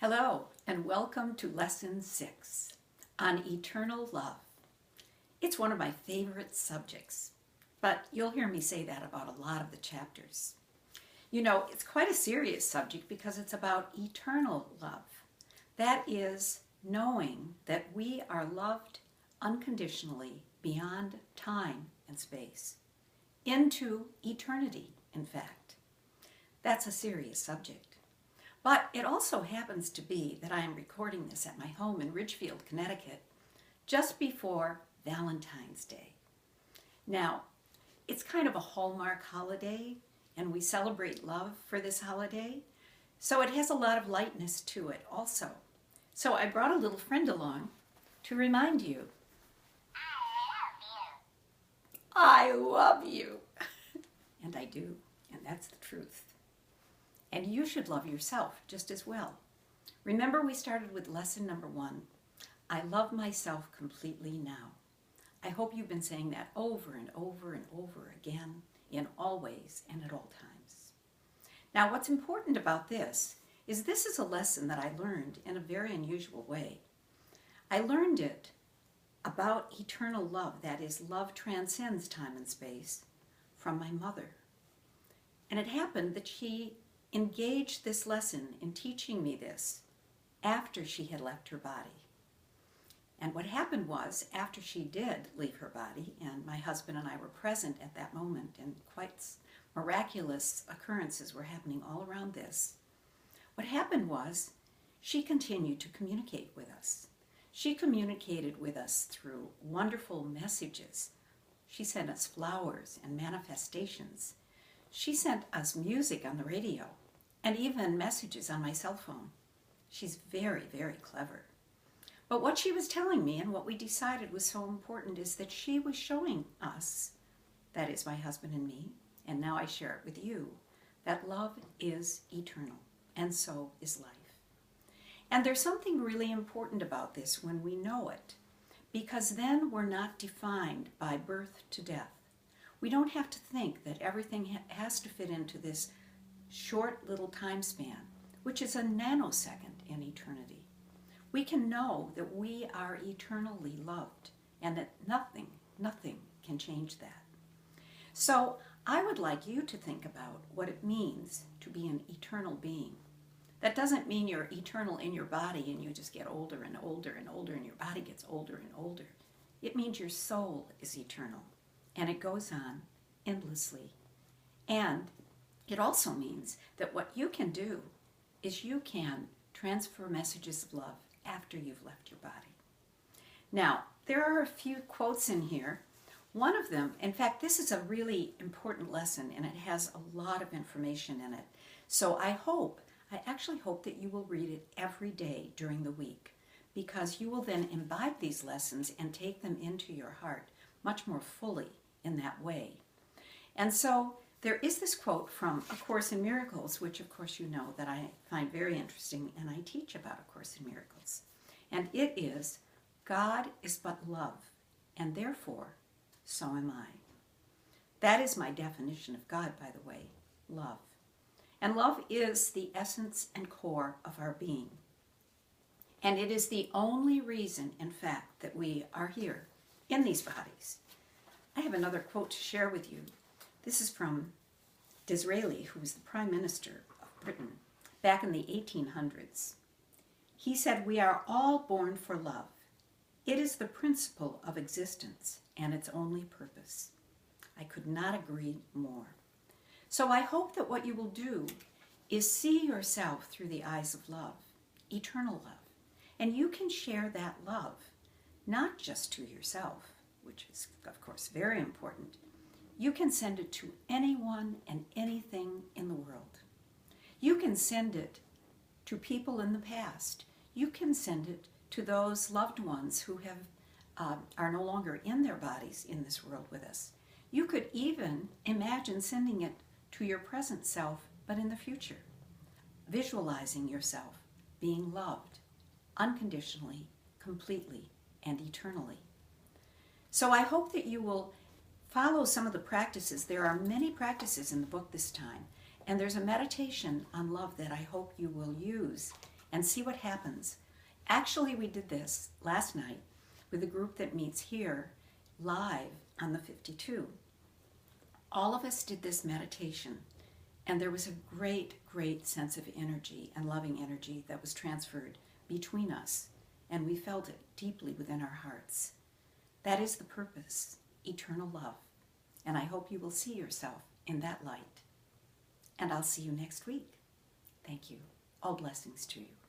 Hello, and welcome to Lesson 6 on Eternal Love. It's one of my favorite subjects, but you'll hear me say that about a lot of the chapters. You know, it's quite a serious subject because it's about eternal love. That is, knowing that we are loved unconditionally beyond time and space, into eternity, in fact. That's a serious subject. But it also happens to be that I am recording this at my home in Ridgefield, Connecticut, just before Valentine's Day. Now, it's kind of a hallmark holiday, and we celebrate love for this holiday, so it has a lot of lightness to it also. So I brought a little friend along to remind you. I love you. And I do, and that's the truth. And you should love yourself just as well. Remember, we started with lesson number 1. I love myself completely now. I hope you've been saying that over and over and over again, in all ways and at all times. Now, what's important about this is a lesson that I learned in a very unusual way. I learned it about eternal love, that is, love transcends time and space, from my mother. And it happened that she engaged this lesson in teaching me this after she had left her body. And what happened was, after she did leave her body, and my husband and I were present at that moment, and quite miraculous occurrences were happening all around this, what happened was she continued to communicate with us. She communicated with us through wonderful messages. She sent us flowers and manifestations. She sent us music on the radio, and even messages on my cell phone. She's very, very clever. But what she was telling me and what we decided was so important is that she was showing us, that is my husband and me, and now I share it with you, that love is eternal, and so is life. And there's something really important about this when we know it, because then we're not defined by birth to death. We don't have to think that everything has to fit into this short little time span, which is a nanosecond in eternity. We can know that we are eternally loved and that nothing can change that. So I would like you to think about what it means to be an eternal being. That doesn't mean you're eternal in your body and you just get older and older and older and your body gets older and older. It means your soul is eternal and it goes on endlessly. And it also means that what you can do is you can transfer messages of love after you've left your body. Now, there are a few quotes in here. One of them, in fact, this is a really important lesson and it has a lot of information in it. So I actually hope that you will read it every day during the week, because you will then imbibe these lessons and take them into your heart much more fully in that way. And so there is this quote from A Course in Miracles, which of course you know that I find very interesting, and I teach about A Course in Miracles. And it is, God is but love, and therefore, so am I. That is my definition of God, by the way, love. And love is the essence and core of our being. And it is the only reason, in fact, that we are here in these bodies. I have another quote to share with you. This is from Disraeli, who was the Prime Minister of Britain back in the 1800s. He said, "We are all born for love. It is the principle of existence and its only purpose." I could not agree more. So I hope that what you will do is see yourself through the eyes of love, eternal love. And you can share that love, not just to yourself, which is, of course, very important. You can send it to anyone and anything in the world. You can send it to people in the past. You can send it to those loved ones who are no longer in their bodies in this world with us. You could even imagine sending it to your present self, but in the future. Visualizing yourself being loved unconditionally, completely, and eternally. So I hope that you will follow some of the practices. There are many practices in the book this time, and there's a meditation on love that I hope you will use and see what happens. Actually, we did this last night with a group that meets here live on the 52. All of us did this meditation, and there was a great, great sense of energy and loving energy that was transferred between us, and we felt it deeply within our hearts. That is the purpose, eternal love, and I hope you will see yourself in that light. And I'll see you next week. Thank you. All blessings to you.